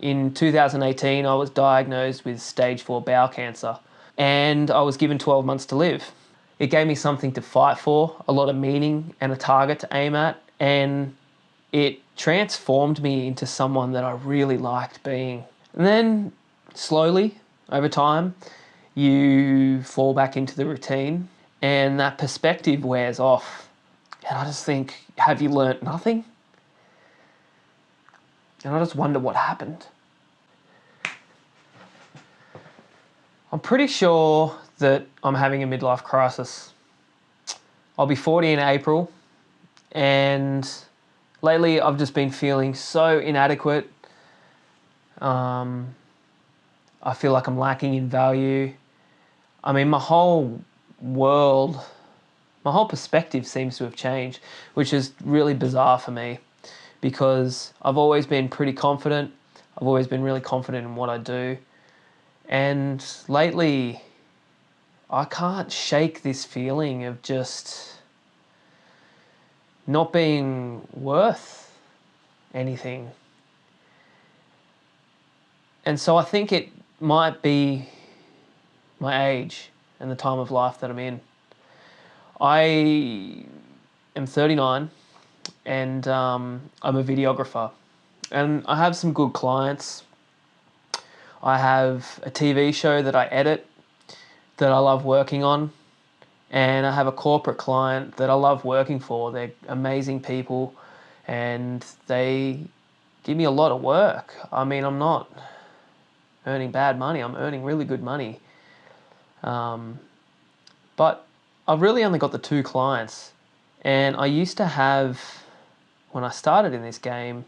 In 2018, I was diagnosed with stage 4 bowel cancer and I was given 12 months to live. It gave me something to fight for, a lot of meaning and a target to aim at, and it transformed me into someone that I really liked being. And then slowly, over time, you fall back into the routine and that perspective wears off. And I just think, have you learnt nothing? And I just wonder what happened. I'm pretty sure that I'm having a midlife crisis. I'll be 40 in April, and lately I've just been feeling so inadequate. I feel like I'm lacking in value. I mean, my whole world, my whole perspective seems to have changed, which is really bizarre for me because I've always been pretty confident. I've always been really confident in what I do. And lately, I can't shake this feeling of just not being worth anything. And so I think it might be my age and the time of life that I'm in. I am 39 and I'm a videographer. And I have some good clients. I have a TV show that I edit that I love working on, and I have a corporate client that I love working for. They're amazing people and they give me a lot of work. I mean, I'm not earning bad money, I'm earning really good money. But I've really only got the 2 clients, and I used to have, when I started in this game,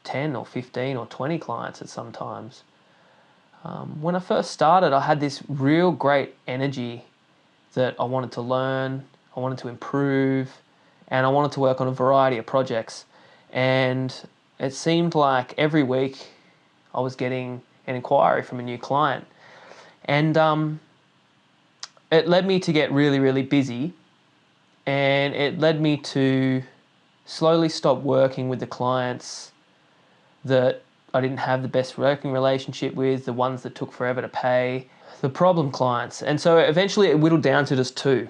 10 or 15 or 20 clients at some times. When I first started, I had this real great energy that I wanted to learn, I wanted to improve, and I wanted to work on a variety of projects. And it seemed like every week I was getting an inquiry from a new client. And it led me to get really, really busy, and it led me to slowly stop working with the clients that I didn't have the best working relationship with, the ones that took forever to pay, the problem clients. And so eventually it whittled down to just 2.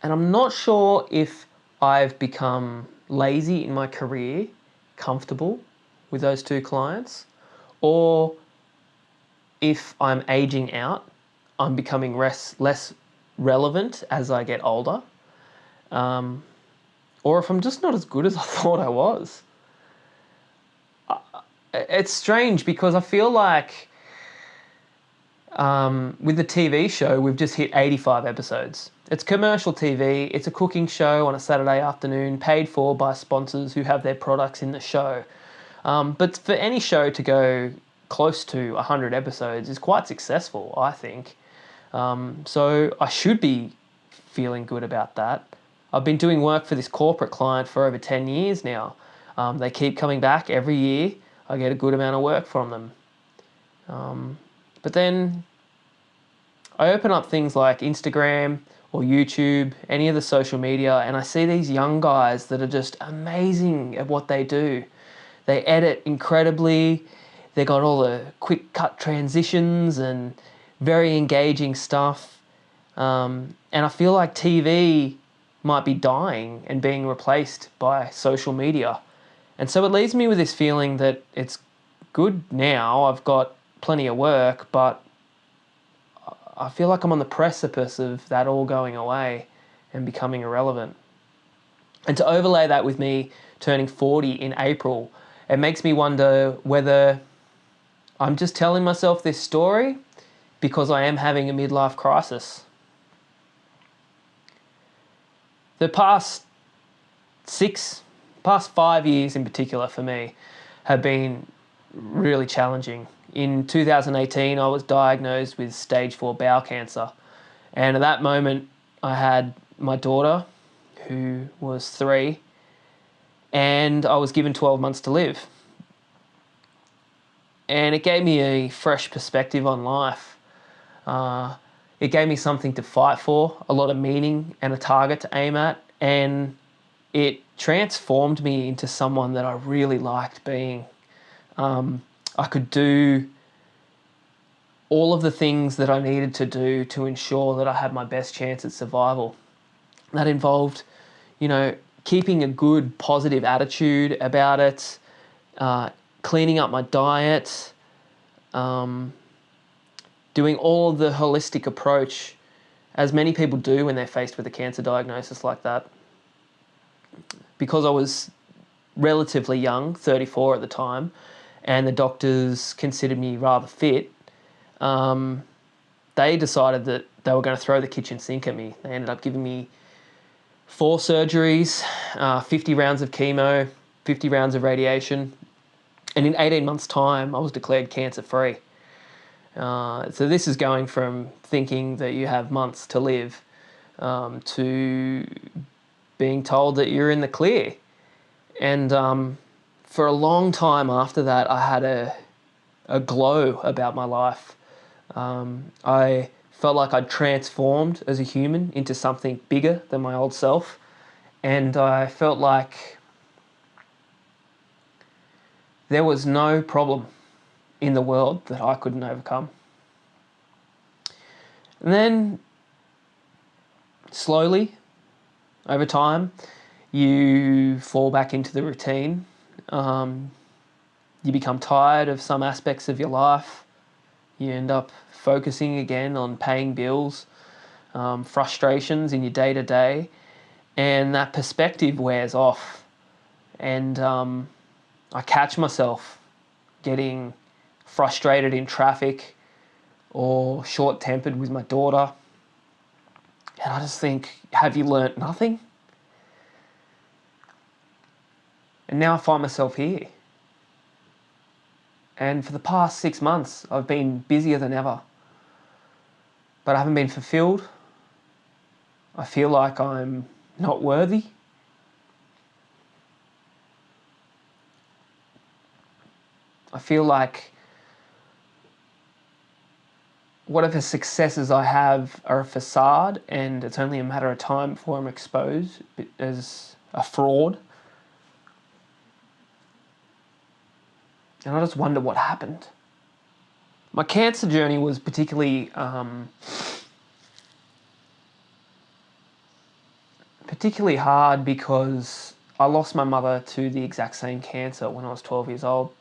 And I'm not sure if I've become lazy in my career, comfortable with those 2 clients, or if I'm aging out, I'm becoming less relevant as I get older, or if I'm just not as good as I thought I was. It's strange because I feel like with the TV show, we've just hit 85 episodes. It's commercial TV, it's a cooking show on a Saturday afternoon, paid for by sponsors who have their products in the show. But for any show to go close to 100 episodes is quite successful, I think. So I should be feeling good about that. I've been doing work for this corporate client for over 10 years now. They keep coming back every year. I get a good amount of work from them. But then I open up things like Instagram or YouTube, any of the social media, and I see these young guys that are just amazing at what they do. They edit incredibly. They got all the quick cut transitions and very engaging stuff. And I feel like TV might be dying and being replaced by social media. And so it leaves me with this feeling that it's good now, I've got plenty of work, but I feel like I'm on the precipice of that all going away and becoming irrelevant. And to overlay that with me turning 40 in April, it makes me wonder whether I'm just telling myself this story because I am having a midlife crisis. The past 5 years in particular for me have been really challenging. In 2018, I was diagnosed with stage 4 bowel cancer. And at that moment, I had my daughter, who was 3, and I was given 12 months to live. And it gave me a fresh perspective on life. It gave me something to fight for, a lot of meaning and a target to aim at, and it transformed me into someone that I really liked being. I could do all of the things that I needed to do to ensure that I had my best chance at survival. That involved, keeping a good, positive attitude about it, cleaning up my diet, doing all of the holistic approach, as many people do when they're faced with a cancer diagnosis like that. Because I was relatively young, 34 at the time, and the doctors considered me rather fit, they decided that they were going to throw the kitchen sink at me. They ended up giving me 4 surgeries, 50 rounds of chemo, 50 rounds of radiation, and in 18 months' time, I was declared cancer-free. So this is going from thinking that you have months to live to being told that you're in the clear. And for a long time after that, I had a glow about my life. I felt like I'd transformed as a human into something bigger than my old self. And I felt like there was no problem in the world that I couldn't overcome. And then, slowly, over time, you fall back into the routine. You become tired of some aspects of your life. You end up focusing again on paying bills, frustrations in your day-to-day, and that perspective wears off. And I catch myself getting frustrated in traffic or short-tempered with my daughter. And I just think, have you learnt nothing? And now I find myself here. And for the past 6 months, I've been busier than ever. But I haven't been fulfilled. I feel like I'm not worthy. I feel like whatever successes I have are a facade, and it's only a matter of time before I'm exposed as a fraud. And I just wonder what happened. My cancer journey was particularly hard because I lost my mother to the exact same cancer when I was 12 years old.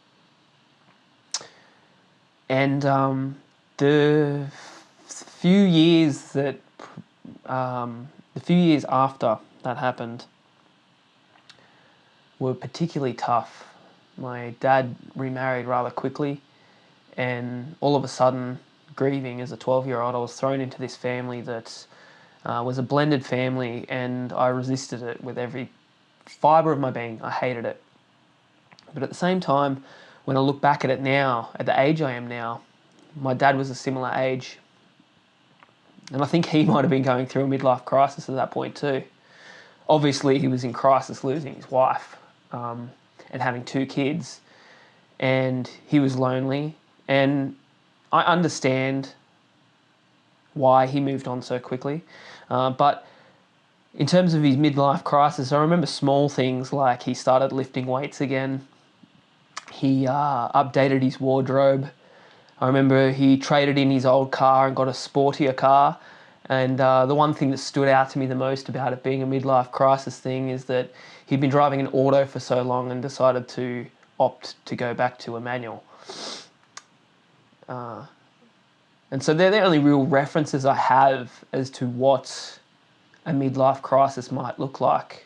And the few years after that happened were particularly tough. My dad remarried rather quickly, and all of a sudden, grieving as a 12-year-old, I was thrown into this family that was a blended family, and I resisted it with every fibre of my being. I hated it. But at the same time, when I look back at it now, at the age I am now, my dad was a similar age. And I think he might have been going through a midlife crisis at that point too. Obviously, he was in crisis losing his wife and having 2 kids. And he was lonely. And I understand why he moved on so quickly. But in terms of his midlife crisis, I remember small things like he started lifting weights again. He updated his wardrobe. I remember he traded in his old car and got a sportier car. And the one thing that stood out to me the most about it being a midlife crisis thing is that he'd been driving an auto for so long and decided to opt to go back to a manual. And so they're the only real references I have as to what a midlife crisis might look like.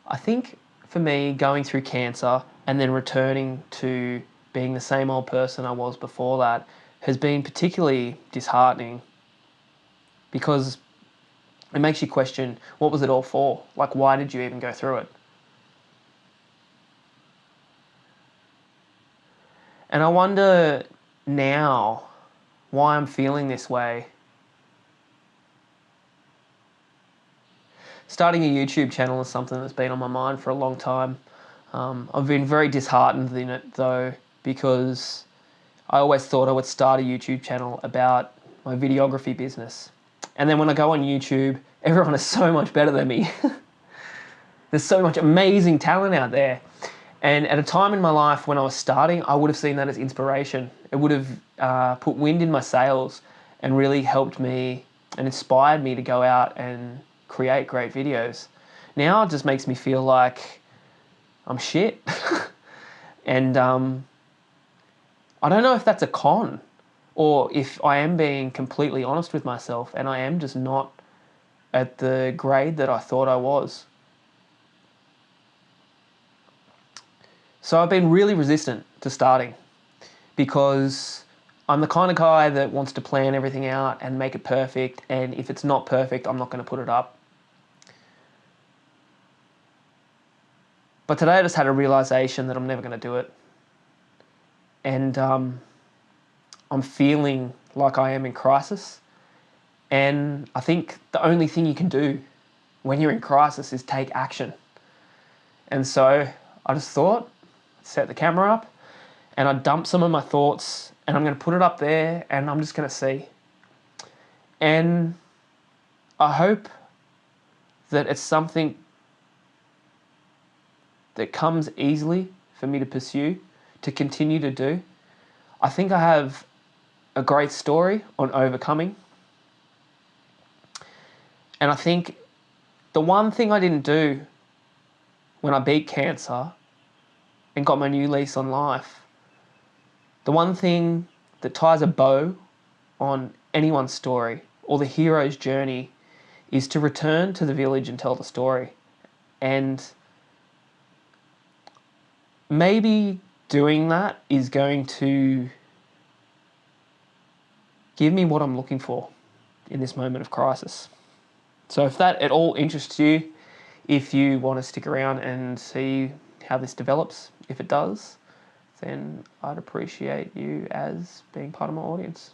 I think for me, going through cancer and then returning to being the same old person I was before that has been particularly disheartening, because it makes you question, what was it all for? Like, why did you even go through it? And I wonder now why I'm feeling this way. Starting a YouTube channel is something that's been on my mind for a long time. I've been very disheartened in it though, because I always thought I would start a YouTube channel about my videography business. And then when I go on YouTube, everyone is so much better than me. There's so much amazing talent out there. And at a time in my life when I was starting, I would have seen that as inspiration. It would have put wind in my sails and really helped me and inspired me to go out and create great videos. Now it just makes me feel like I'm shit. And I don't know if that's a con or if I am being completely honest with myself and I am just not at the grade that I thought I was. So I've been really resistant to starting because I'm the kind of guy that wants to plan everything out and make it perfect, and if it's not perfect, I'm not going to put it up. But today I just had a realization that I'm never going to do it. And I'm feeling like I am in crisis. And I think the only thing you can do when you're in crisis is take action. And so I just thought, set the camera up, and I dump some of my thoughts, and I'm going to put it up there, and I'm just going to see. And I hope that it's something that comes easily for me to pursue, to continue to do. I think I have a great story on overcoming. And I think the one thing I didn't do when I beat cancer and got my new lease on life, the one thing that ties a bow on anyone's story or the hero's journey is to return to the village and tell the story. And maybe doing that is going to give me what I'm looking for in this moment of crisis. So if that at all interests you, if you want to stick around and see how this develops, if it does, then I'd appreciate you as being part of my audience.